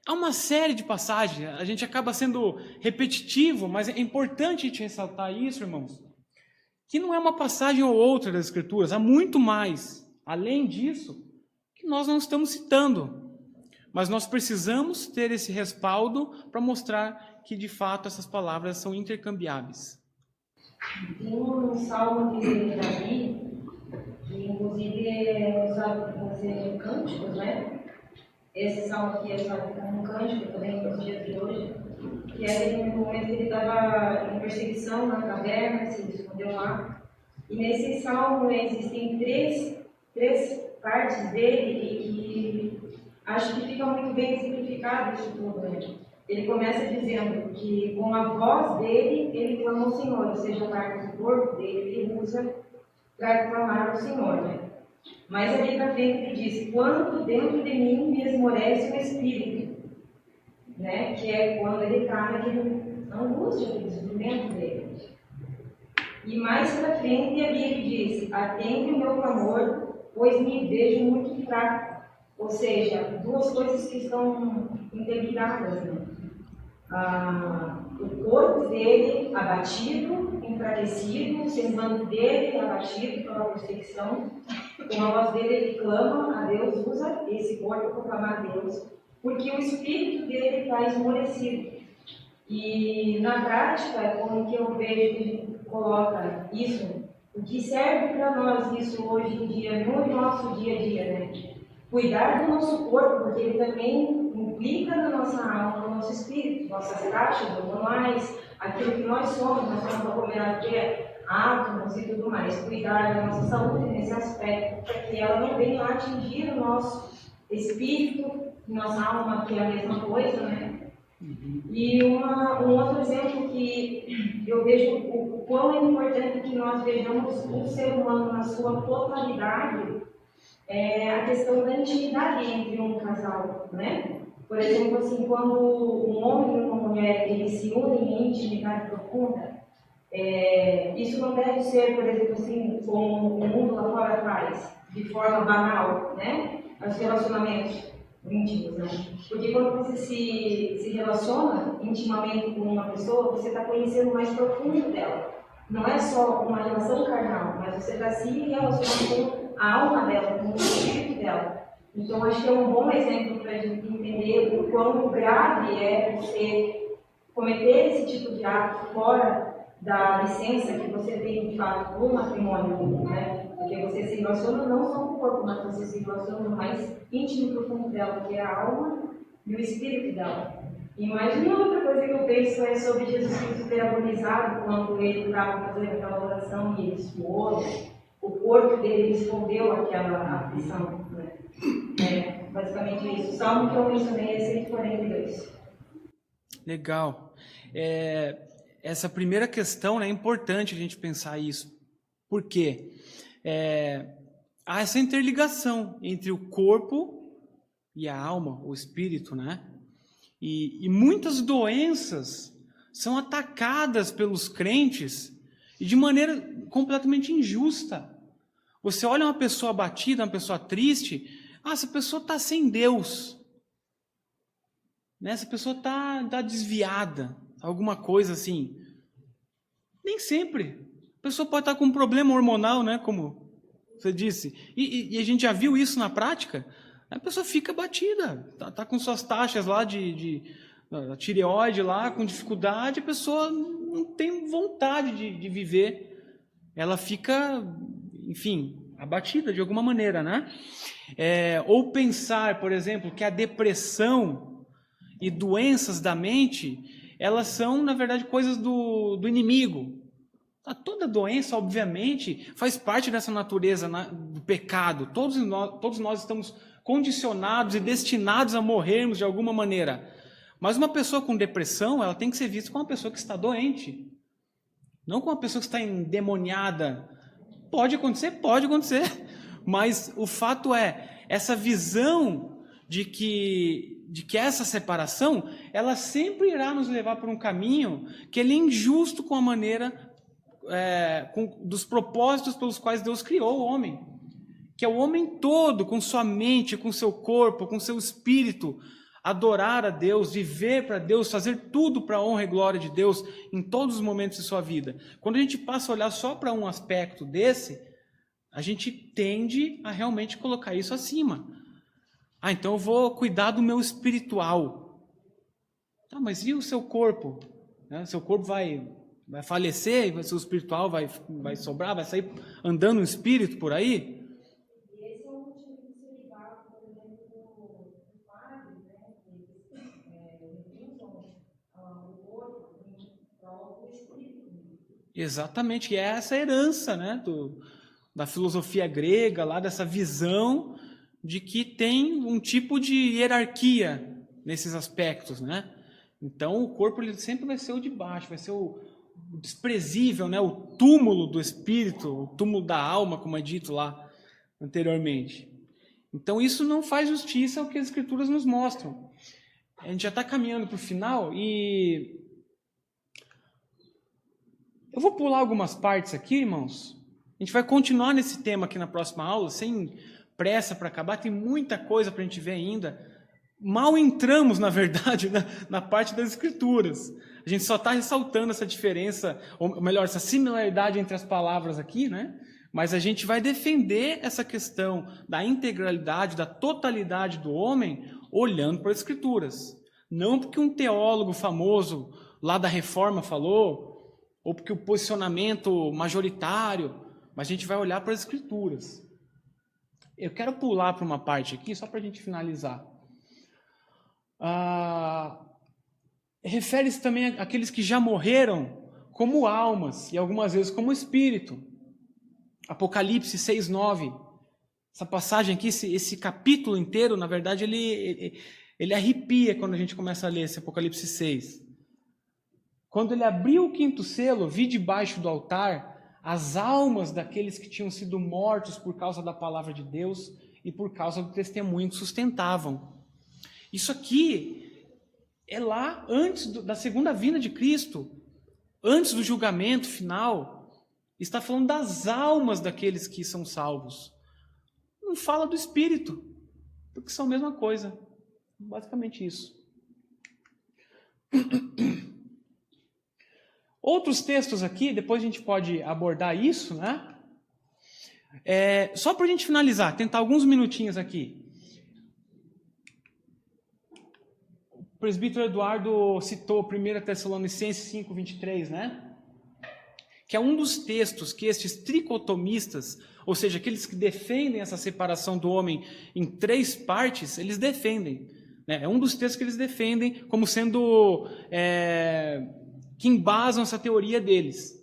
Há uma série de passagens, a gente acaba sendo repetitivo, mas é importante a gente ressaltar isso, irmãos, que não é uma passagem ou outra das Escrituras, há muito mais, além disso, que nós não estamos citando. Mas nós precisamos ter esse respaldo para mostrar que, de fato, essas palavras são intercambiáveis.
Tem um salmo de Davi, que inclusive é usado para fazer cânticos, né? Esse salmo aqui é usado como um cântico também nos dias de hoje, que é no momento que ele estava em perseguição na caverna, se escondeu lá. E nesse salmo existem três partes dele e que acho que fica muito bem exemplificado isso tudo, né? Ele começa dizendo que com a voz dele, ele clama ao Senhor, ou seja, a parte do corpo dele, ele usa para clamar ao Senhor, né? Mas ali para frente ele diz, quando dentro de mim me esmorece o espírito, né? Que é quando ele está naquela angústia, naquele sofrimento dele. E mais para frente ele diz, atende o meu clamor, pois me vejo muito fraco. Ou seja, duas coisas que estão interligadas, né? O corpo dele abatido, enfraquecido, o semblante dele abatido pela perseguição. Com a voz dele ele clama a Deus, usa esse corpo para clamar a Deus, porque o espírito dele está esmorecido. E na prática, como que eu vejo que coloca isso, o que serve para nós isso hoje em dia, no nosso dia a dia, né? Cuidar do nosso corpo, porque ele também implica na nossa alma, no nosso espírito, nossas taxas hormonais, aquilo que nós somos aglomerados de átomos e tudo mais. Cuidar da nossa saúde nesse aspecto, para que ela não venha atingir o nosso espírito, nossa alma, que é a mesma coisa, né? E um outro exemplo que eu vejo o quão é importante que nós vejamos o ser humano na sua totalidade é a questão da intimidade entre um casal, né? Por exemplo, assim, quando um homem e uma mulher eles se unem em intimidade profunda, isso não deve ser, por exemplo, assim, como o mundo lá fora faz, de forma banal, né? Os relacionamentos íntimos, né? Porque quando você se relaciona intimamente com uma pessoa, você está conhecendo mais profundo dela. Não é só uma relação carnal, mas você está se relacionando com a alma dela, com o espírito dela. Então, acho que é um bom exemplo para a gente entender o quão grave é você cometer esse tipo de ato fora da licença que você tem, de fato, no matrimônio, né? Porque você se relaciona não só com o corpo, mas você se relaciona no mais íntimo e profundo dela, que é a alma e o espírito dela. E mais uma outra coisa que eu penso é sobre Jesus Cristo ter agonizado quando ele estava fazendo aquela oração e ele suou, o corpo dele escondeu aquela aflição, né? Basicamente isso. O salmo que eu mencionei é 142.
Legal. Essa primeira questão, né, é importante a gente pensar isso. Por quê? Há essa interligação entre o corpo e a alma, o espírito, né? E muitas doenças são atacadas pelos crentes e de maneira completamente injusta. Você olha uma pessoa abatida, uma pessoa triste, essa pessoa está sem Deus. Né? Essa pessoa está desviada, alguma coisa assim. Nem sempre. A pessoa pode estar com um problema hormonal, né? Como você disse. E a gente já viu isso na prática. A pessoa fica abatida, está com suas taxas lá de tireoide lá, com dificuldade, a pessoa não tem vontade de viver. Ela fica, enfim, abatida de alguma maneira, né? Ou pensar, por exemplo, que a depressão e doenças da mente, elas são, na verdade, coisas do inimigo. Toda doença, obviamente, faz parte dessa natureza do pecado. Todos nós estamos condicionados e destinados a morrermos de alguma maneira. Mas uma pessoa com depressão, ela tem que ser vista como uma pessoa que está doente. Não como uma pessoa que está endemoniada. Pode acontecer, mas o fato é, essa visão de que essa separação, ela sempre irá nos levar por um caminho que ele é injusto com a maneira, dos propósitos pelos quais Deus criou o homem. Que é o homem todo, com sua mente, com seu corpo, com seu espírito, adorar a Deus, viver para Deus, fazer tudo para a honra e glória de Deus em todos os momentos de sua vida. Quando a gente passa a olhar só para um aspecto desse, a gente tende a realmente colocar isso acima. Então eu vou cuidar do meu espiritual. Mas e o seu corpo? Seu corpo vai vai falecer, vai ser o espiritual, vai sobrar, vai sair andando um espírito por aí?
E esse é o motivo de se ligar, por exemplo, do padre, né? Eles usam o corpo em prol do espírito.
Exatamente, e é essa herança, né, da filosofia grega, lá dessa visão de que tem um tipo de hierarquia nesses aspectos, né? Então o corpo ele sempre vai ser o de baixo, vai ser o desprezível, né? O túmulo do espírito, o túmulo da alma, como é dito lá anteriormente. Então isso não faz justiça ao que as escrituras nos mostram. A gente já está caminhando para o final e eu vou pular algumas partes aqui, irmãos. A gente vai continuar nesse tema aqui na próxima aula, sem pressa para acabar, tem muita coisa para a gente ver ainda. Mal entramos, na verdade, na parte das escrituras. A gente só está ressaltando essa diferença, ou melhor, essa similaridade entre as palavras aqui, né? Mas a gente vai defender essa questão da integralidade, da totalidade do homem, olhando para as escrituras. Não porque um teólogo famoso lá da Reforma falou, ou porque o posicionamento majoritário, mas a gente vai olhar para as escrituras. Eu quero pular para uma parte aqui, só para a gente finalizar. Refere-se também àqueles que já morreram como almas e algumas vezes como espírito. Apocalipse 6:9. Essa passagem aqui, esse capítulo inteiro, na verdade, ele arrepia quando a gente começa a ler esse Apocalipse 6. Quando ele abriu o quinto selo, vi debaixo do altar as almas daqueles que tinham sido mortos por causa da palavra de Deus e por causa do testemunho que sustentavam. Isso aqui é lá antes da segunda vinda de Cristo, antes do julgamento final. Está falando das almas daqueles que são salvos. Não fala do espírito, porque são a mesma coisa. Basicamente isso. Outros textos aqui, depois a gente pode abordar isso, né? Só para a gente finalizar, tentar alguns minutinhos aqui. O presbítero Eduardo citou 1 Tessalonicenses 5:23, né? Que é um dos textos que estes tricotomistas, ou seja, aqueles que defendem essa separação do homem em três partes, eles defendem. Né? É um dos textos que eles defendem como sendo... que embasam essa teoria deles.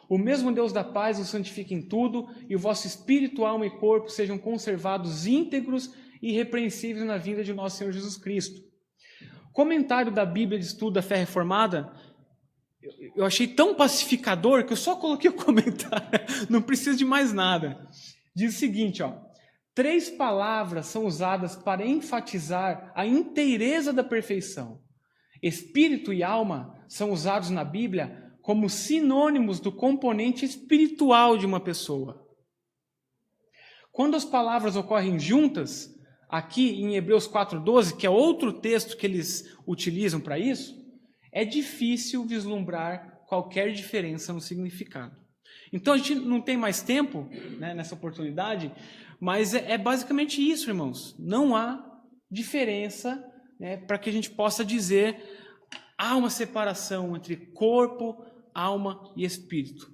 O mesmo Deus da paz os santifique em tudo, e o vosso espírito, alma e corpo sejam conservados íntegros e irrepreensíveis na vinda de nosso Senhor Jesus Cristo. Comentário da Bíblia de Estudo da Fé Reformada, eu achei tão pacificador que eu só coloquei o comentário, não preciso de mais nada. Diz o seguinte, 3 palavras são usadas para enfatizar a inteireza da perfeição. Espírito e alma são usados na Bíblia como sinônimos do componente espiritual de uma pessoa. Quando as palavras ocorrem juntas, aqui em Hebreus 4:12, que é outro texto que eles utilizam para isso, é difícil vislumbrar qualquer diferença no significado. Então a gente não tem mais tempo, né, nessa oportunidade, mas é basicamente isso, irmãos. Não há diferença, né, para que a gente possa dizer há uma separação entre corpo, alma e espírito.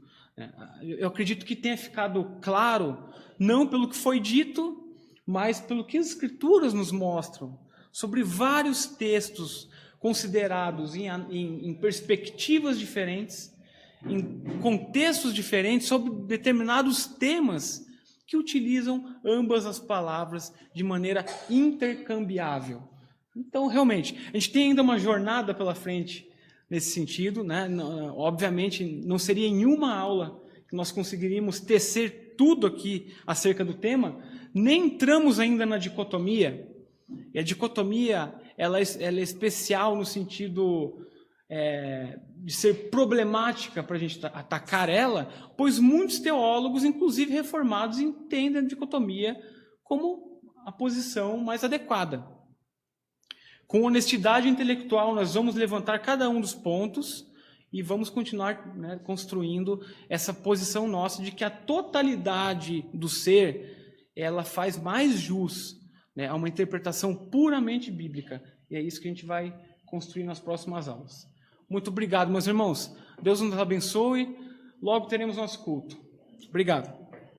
Eu acredito que tenha ficado claro, não pelo que foi dito, mas pelo que as Escrituras nos mostram, sobre vários textos considerados em perspectivas diferentes, em contextos diferentes, sobre determinados temas que utilizam ambas as palavras de maneira intercambiável. Então, realmente, a gente tem ainda uma jornada pela frente nesse sentido, né? Obviamente, não seria em uma aula que nós conseguiríamos tecer tudo aqui acerca do tema, nem entramos ainda na dicotomia. E a dicotomia ela é especial no sentido de ser problemática para a gente atacar ela, pois muitos teólogos, inclusive reformados, entendem a dicotomia como a posição mais adequada. Com honestidade intelectual, nós vamos levantar cada um dos pontos e vamos continuar, né, construindo essa posição nossa de que a totalidade do ser, ela faz mais jus, né, a uma interpretação puramente bíblica. E é isso que a gente vai construir nas próximas aulas. Muito obrigado, meus irmãos. Deus nos abençoe. Logo teremos nosso culto. Obrigado.